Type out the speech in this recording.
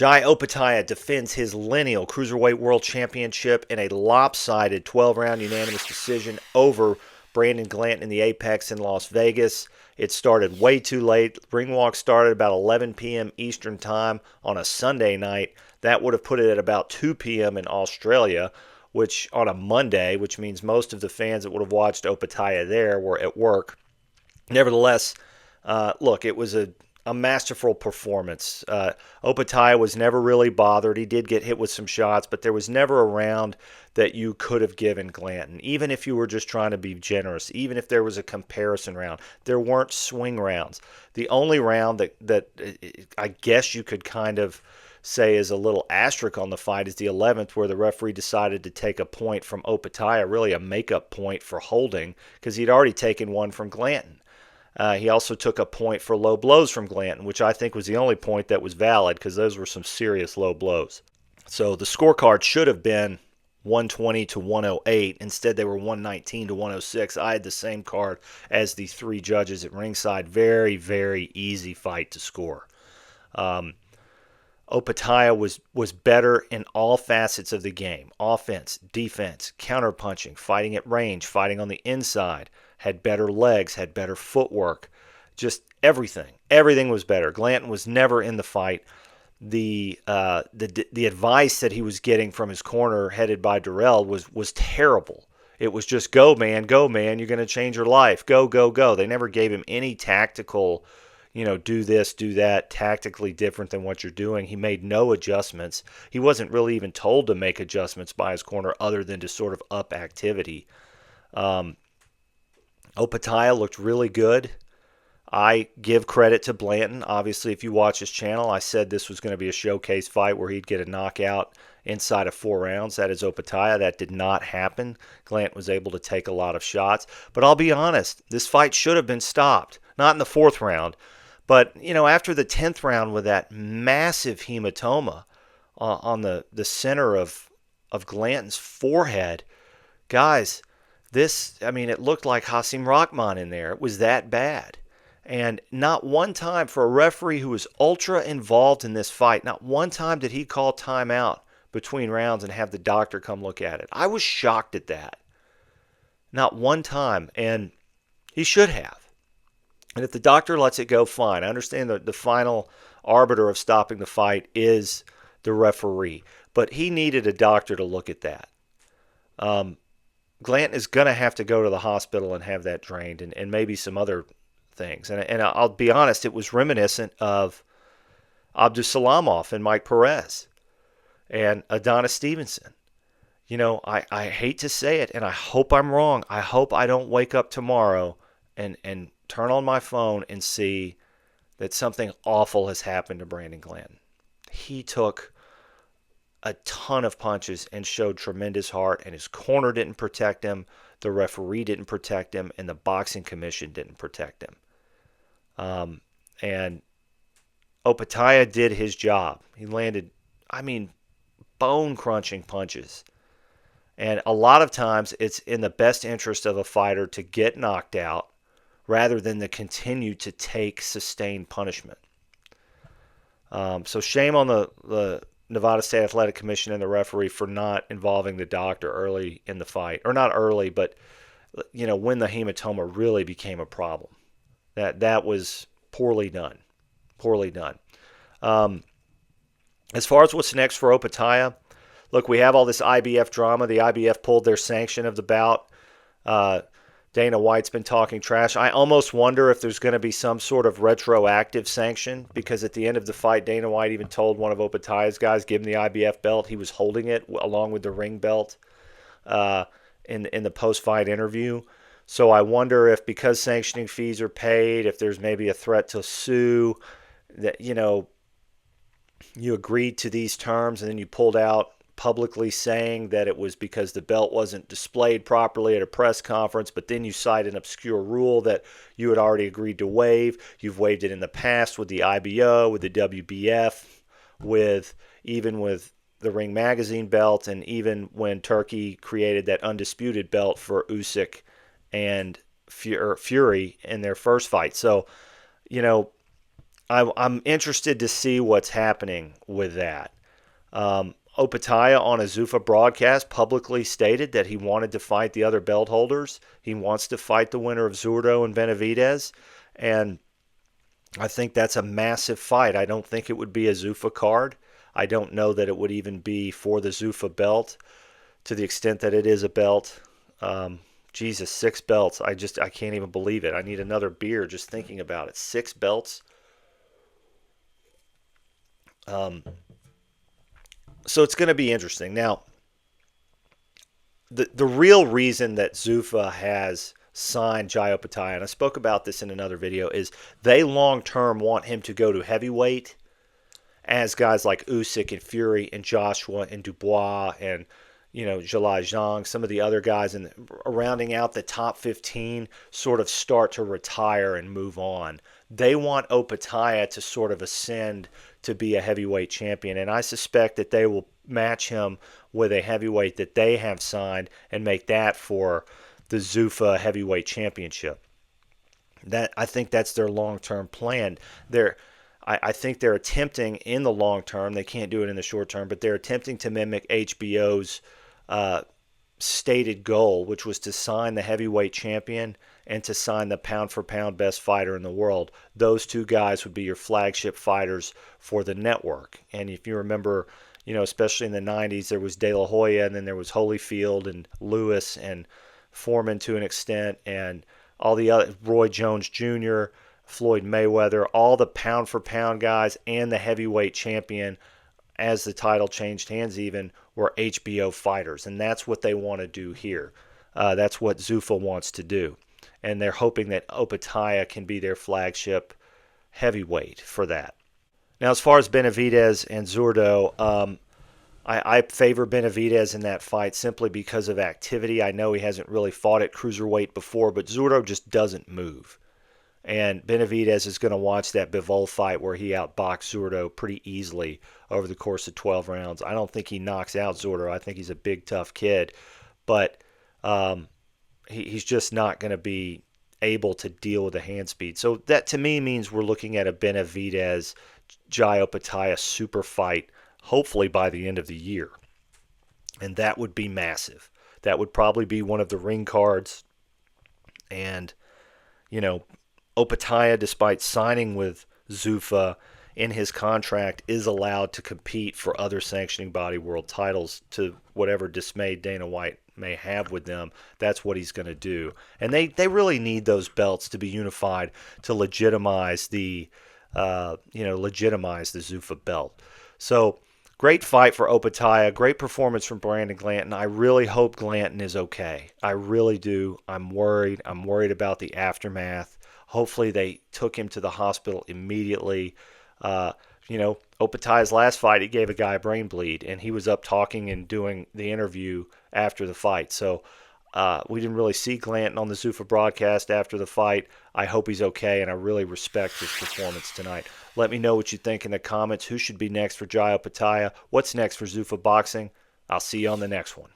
Jai Opetaia defends his lineal Cruiserweight World Championship in a lopsided 12-round unanimous decision over Brandon Glanton in the Apex in Las Vegas. It started way too late. Ring walk started about 11 p.m. Eastern Time on a Sunday night. That would have put it at about 2 p.m. in Australia, which on a Monday, which means most of the fans that would have watched Opetaia there were at work. Nevertheless, look, it was a masterful performance. Opetaia was never really bothered. He did get hit with some shots, but there was never a round that you could have given Glanton, even if you were just trying to be generous, even if there was a comparison round. There weren't swing rounds. The only round that I guess you could kind of say is a little asterisk on the fight is the 11th, where the referee decided to take a point from Opetaia, really a makeup point for holding, because he'd already taken one from Glanton. He also took a point for low blows from Glanton, which I think was the only point that was valid because those were some serious low blows. So the scorecard should have been 120 to 108. Instead, they were 119 to 106. I had the same card as the three judges at ringside. Very, very easy fight to score. Opetaia was better in all facets of the game. Offense, defense, counterpunching, fighting at range, fighting on the inside, had better legs, had better footwork, just everything. Everything was better. Glanton was never in the fight. The advice that he was getting from his corner headed by Durrell was terrible. It was just go man, you're going to change your life. Go, go, go. They never gave him any tactical, do this, do that, tactically different than what you're doing. He made no adjustments. He wasn't really even told to make adjustments by his corner other than to sort of up activity. Opetaia looked really good. I give credit to Glanton. Obviously, if you watch his channel, I said this was going to be a showcase fight where he'd get a knockout inside of 4 rounds. That is Opetaia. That did not happen. Glanton was able to take a lot of shots. But I'll be honest, this fight should have been stopped. Not in the 4th round, but after the 10th round with that massive hematoma on the center of Glanton's forehead, guys, it looked like Hasim Rahman in there. It was that bad. And not one time for a referee who was ultra involved in this fight, not one time did he call timeout between rounds and have the doctor come look at it. I was shocked at that. Not one time, and he should have. And if the doctor lets it go, fine. I understand that the final arbiter of stopping the fight is the referee, but he needed a doctor to look at that. Glanton is going to have to go to the hospital and have that drained, and maybe some other things. And I'll be honest, it was reminiscent of Abdusalamov and Mike Perez and Adonis Stevenson. I hate to say it, and I hope I'm wrong. I hope I don't wake up tomorrow and turn on my phone and see that something awful has happened to Brandon Glanton. He took a ton of punches and showed tremendous heart, and his corner didn't protect him, the referee didn't protect him, and the boxing commission didn't protect him. And Opetaia did his job. He landed, bone-crunching punches. And a lot of times it's in the best interest of a fighter to get knocked out rather than to continue to take sustained punishment. So shame on the Nevada State Athletic Commission and the referee for not involving the doctor early in the fight. Or not early, but when the hematoma really became a problem. That was poorly done. Poorly done. As far as what's next for Opetaia, look, we have all this IBF drama. The IBF pulled their sanction of the bout. Dana White's been talking trash. I almost wonder if there's going to be some sort of retroactive sanction, because at the end of the fight, Dana White even told one of Opetaia's guys, give him the IBF belt. He was holding it along with the ring belt in the post-fight interview. So I wonder if, because sanctioning fees are paid, if there's maybe a threat to sue, that, you agreed to these terms and then you pulled out publicly saying that it was because the belt wasn't displayed properly at a press conference, but then you cite an obscure rule that you had already agreed to waive. You've waived it in the past with the IBO, with the WBF, even with the Ring Magazine belt, and even when Turkey created that undisputed belt for Usyk and Fury in their first fight. So, I'm interested to see what's happening with that. Opetaia on a Zuffa broadcast publicly stated that he wanted to fight the other belt holders. He wants to fight the winner of Zurdo and Benavidez. And I think that's a massive fight. I don't think it would be a Zuffa card. I don't know that it would even be for the Zuffa belt to the extent that it is a belt. Jesus, 6 belts. I can't even believe it. I need another beer just thinking about it. 6 belts. So it's going to be interesting. Now, the real reason that Zuffa has signed Jai Opetaia, and I spoke about this in another video, is they long term want him to go to heavyweight, as guys like Usyk and Fury and Joshua and Dubois and Zhilai Zhang, some of the other guys, and rounding out the top 15 sort of start to retire and move on. They want Opetaia to sort of ascend to be a heavyweight champion, and I suspect that they will match him with a heavyweight that they have signed and make that for the Zuffa heavyweight championship. I think that's their long-term plan. I think they're attempting in the long term, they can't do it in the short term, but they're attempting to mimic HBO's stated goal, which was to sign the heavyweight champion and to sign the pound-for-pound best fighter in the world. Those two guys would be your flagship fighters for the network. And if you remember, especially in the 90s, there was De La Hoya, and then there was Holyfield and Lewis and Foreman to an extent, and all the other, Roy Jones Jr., Floyd Mayweather, all the pound-for-pound guys and the heavyweight champion, as the title changed hands even, were HBO fighters. And that's what they want to do here. That's what Zuffa wants to do. And they're hoping that Opetaia can be their flagship heavyweight for that. Now, as far as Benavidez and Zurdo, I favor Benavidez in that fight simply because of activity. I know he hasn't really fought at cruiserweight before, but Zurdo just doesn't move. And Benavidez is going to watch that Bivol fight where he outboxed Zurdo pretty easily over the course of 12 rounds. I don't think he knocks out Zurdo. I think he's a big, tough kid. But he's just not going to be able to deal with the hand speed. So that, to me, means we're looking at a Benavidez, Jai Opetaia super fight, hopefully by the end of the year. And that would be massive. That would probably be one of the ring cards. And, Opetaia, despite signing with Zuffa in his contract, is allowed to compete for other sanctioning body world titles, to whatever dismay Dana White may have with them. That's what he's going to do. And they really need those belts to be unified to legitimize the Zuffa belt. So great fight for Opetaia. Great performance from Brandon Glanton. I really hope Glanton is okay. I really do. I'm worried. I'm worried about the aftermath. Hopefully they took him to the hospital immediately. Opetaia's last fight, he gave a guy a brain bleed, and he was up talking and doing the interview after the fight. So we didn't really see Glanton on the Zuffa broadcast after the fight. I hope he's okay, and I really respect his performance tonight. Let me know what you think in the comments. Who should be next for Jai Opetaia? What's next for Zuffa Boxing? I'll see you on the next one.